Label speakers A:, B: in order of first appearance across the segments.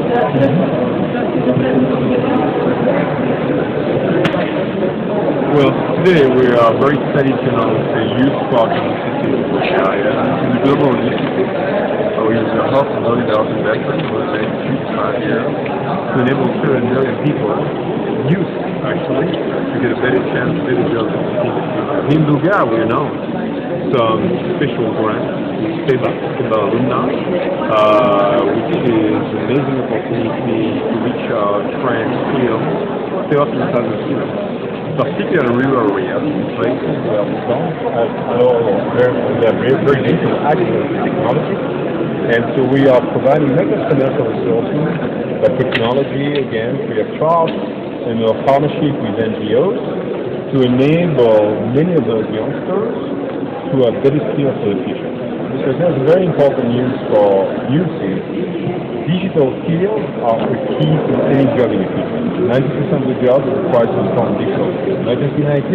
A: Well, today we are very excited to announce the YouthSpark initiative in Bulgaria. It's a global initiative with the help of $100,000 investment over the next 3 to 5 years to enable 7 million people, youth actually, to get a better chance, better jobs in the future. In Bulgaria, we announced some special grants with SEBA alumni, which is an amazing opportunity to reach our trans skills, 30,000 students. Particularly in rural areas, places where we don't have they're very different access to technology. And so we are providing not just financial resources, but technology, again, free of charge, and a partnership with NGOs to enable many of those youngsters to have better skills for the future. Because there's very important news for youth is digital skills are the key to any job in the future. 90% of the jobs require some form of digital skills, not just in IT,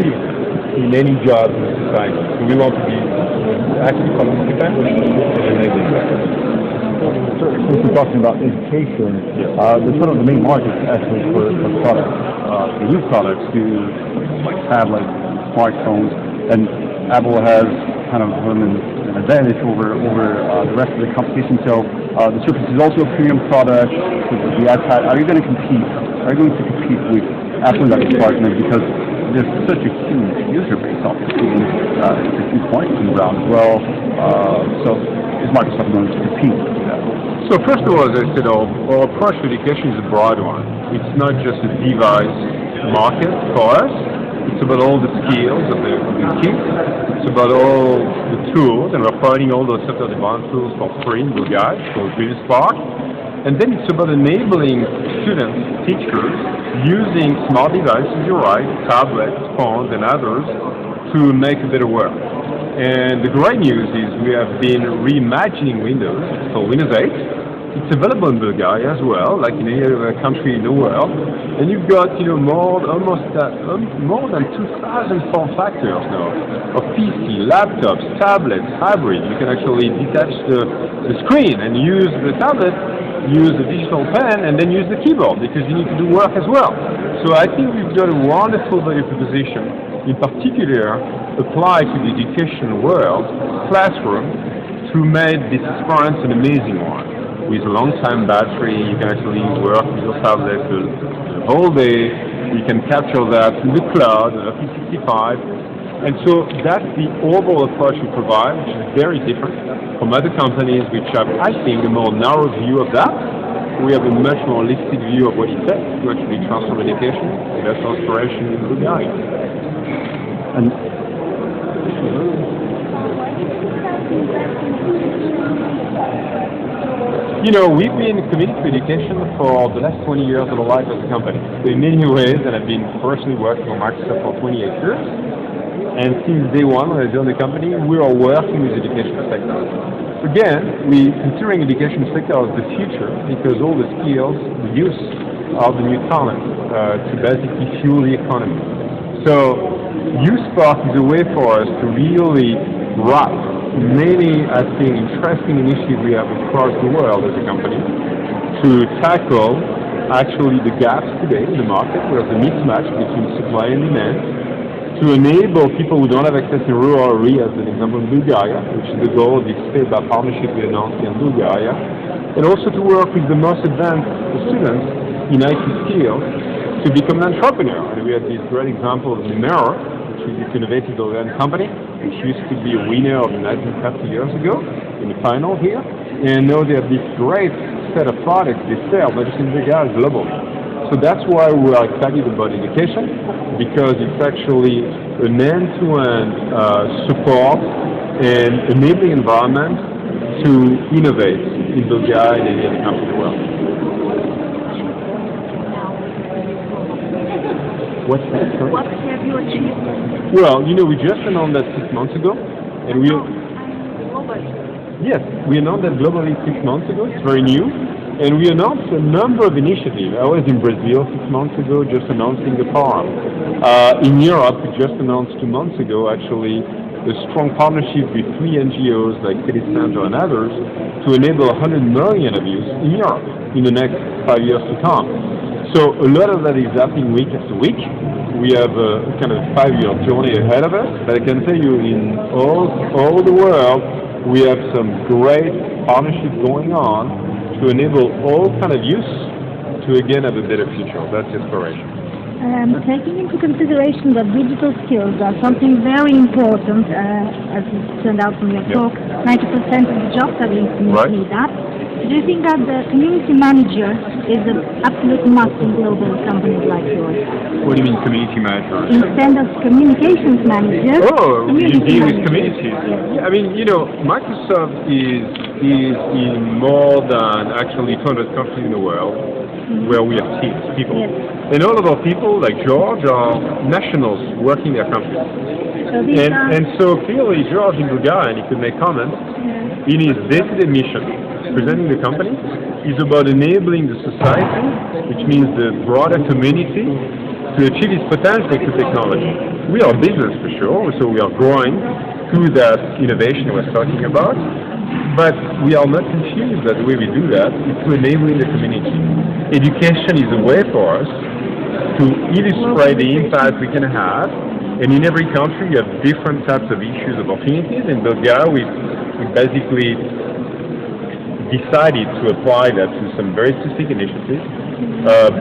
A: in any job in society. So we want to be active participants and enabling that.
B: Since we're talking about education, one of the main markets actually for products, for youth products, to like tablets, smartphones, and Apple has kind of an advantage over the rest of the competition. So the Surface is also a premium product. The iPad. Are you going to compete? Are you going to compete with Apple as a partner because there's such a huge user base, obviously, and it's a huge marketing ground as well. So is Microsoft going to compete with that?
A: So first of all, as I said, our approach to education is a broad one. It's not just a device market for us. It's about all the skills of the kids. It's about all the tools, and we're providing all those software development tools for free in Bulgaria, called YouthSpark. And then it's about enabling students, teachers, using smart devices, you're right, tablets, phones, and others, to make a better world. And the great news is we have been reimagining Windows for Windows 8. It's available in Bulgaria as well, like in any other country in the world. And you've got, more than 2,000 form factors now of PC, laptops, tablets, hybrid. You can actually detach the screen and use the tablet, use the digital pen, and then use the keyboard because you need to do work as well. So I think we've got a wonderful value proposition, in particular applied to the education world, classroom, to make this experience an amazing one. With a long-time battery, you can actually work with your tablet the whole day. You can capture that in the cloud, Office 365. And so that's the overall approach we provide, which is very different from other companies which have, I think, a more narrow view of that. We have a much more holistic view of what it takes to actually transform education. And that's our inspiration in Bulgaria.
B: And
A: we've been committed to education for the last 20 years of our life as a company. So in many ways, and I've been personally working on Microsoft for 28 years. And since day one, when I joined the company, we are working with the education sector. Again, we considering education sector as the future because all the skills, the use of the new talent to basically fuel the economy. So YouthSpark is a way for us to really wrap many, I think, interesting initiatives we have across the world as a company to tackle actually the gaps today in the market where there's a mismatch between supply and demand, to enable people who don't have access in rural areas, as an example in Bulgaria, which is the goal of this SEBA partnership we announced in Bulgaria, and also to work with the most advanced students in IT skills to become an entrepreneur. And we had this great example of Mirror, which is this innovative development company, which used to be a winner of the 1930 years ago in the final here. And now they have this great set of products they sell, not just in Bulgaria, globally. So that's why we are excited about education, because it's actually an end-to-end support and enabling environment to innovate in Bulgaria and any other country in the world.
B: what's that? Sorry?
C: What have you achieved?
A: Well, we just announced that 6 months ago, and Yes, we announced that globally 6 months ago. It's very new. And we announced a number of initiatives. I was in Brazil 6 months ago, just announcing the farm. In Europe, we just announced 2 months ago, actually, a strong partnership with 3 NGOs like City Center and others to enable 100 million of youth in Europe in the next 5 years to come. So a lot of that is happening week after week. We have a kind of 5-year journey ahead of us, but I can tell you in all the world, we have some great partnerships going on to enable all kind of youth to again have a better future. That's inspiration.
C: Taking into consideration that digital skills are something very important, as it turned out from your talk, 90% of the jobs are going to need that. Do you think that the community manager is an absolute must in global companies like yours?
A: What do you mean community manager?
C: Instead of communications manager,
A: you deal with
C: manager.
A: communities.
C: Yes.
A: Yeah, I mean, Microsoft is in more than actually 200 countries in the world where we have teams, people.
C: Yes.
A: And all of our people, like George, are nationals working in their countries.
C: So these are,
A: And so clearly George in Bulgaria, and he could make comments, in his day-to-day mission, presenting the company, is about enabling the society, which means the broader community, to achieve its potential through technology. We are a business for sure, so we are growing through that innovation I was talking about, but we are not confused that the way we do that is to enabling the community. Education is a way for us to illustrate the impact we can have, and in every country you have different types of issues, opportunities. In Bulgaria, we basically decided to apply that to some very specific initiatives,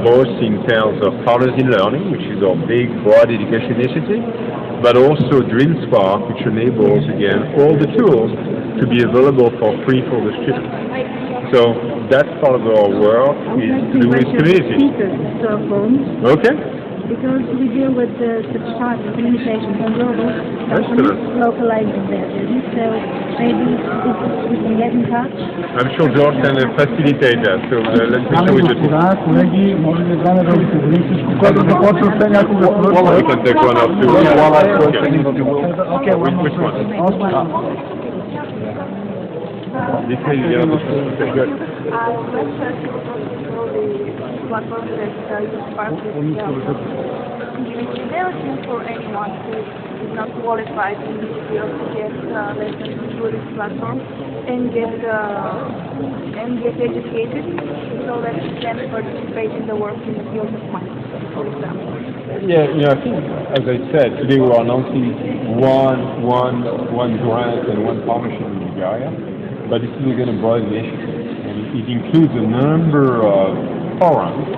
A: both in terms of Partners in Learning, which is our big, broad education initiative, but also YouthSpark, which enables, again, all the tools to be available for free for the students. So that's part of our work, is to do with community. Okay.
C: Because we deal with such types of communications and global companies localizing their business, so maybe we can get in touch.
A: I'm sure George can facilitate that, so let's make sure we do it. We can take one or two. Okay, which one? This is the other good.
D: Platform that YouthSpark is they're looking for anyone who is not qualified in this field to get lessons through this platform and get educated so that you can participate in the work in the field of Microsoft, for example.
A: Yeah, I think, as I said, today we're announcing one grant and one partnership in Bulgaria, but this is going to broaden the initiative, and it includes a number of forums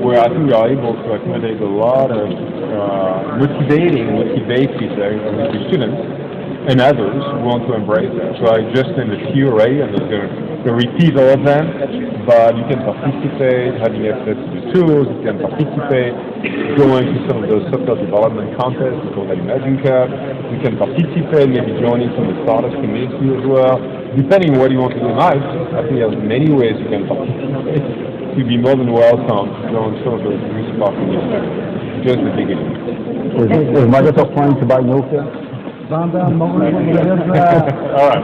A: where I think we are able to accommodate a lot of motivated students and others who want to embrace that. So I just named a few already. I'm not going to repeat all of them, but you can participate, having access to the tools, you can participate, going to some of those software development contests, we call that Imagine Cup. You can participate, maybe joining some of the startup community as well. Depending on what you want to do in life, I think there's many ways you can participate. To be more than welcome to join some of those YouthSpark initiatives. Just the beginning.
B: Is Microsoft planning to buy Nokia?
A: All right.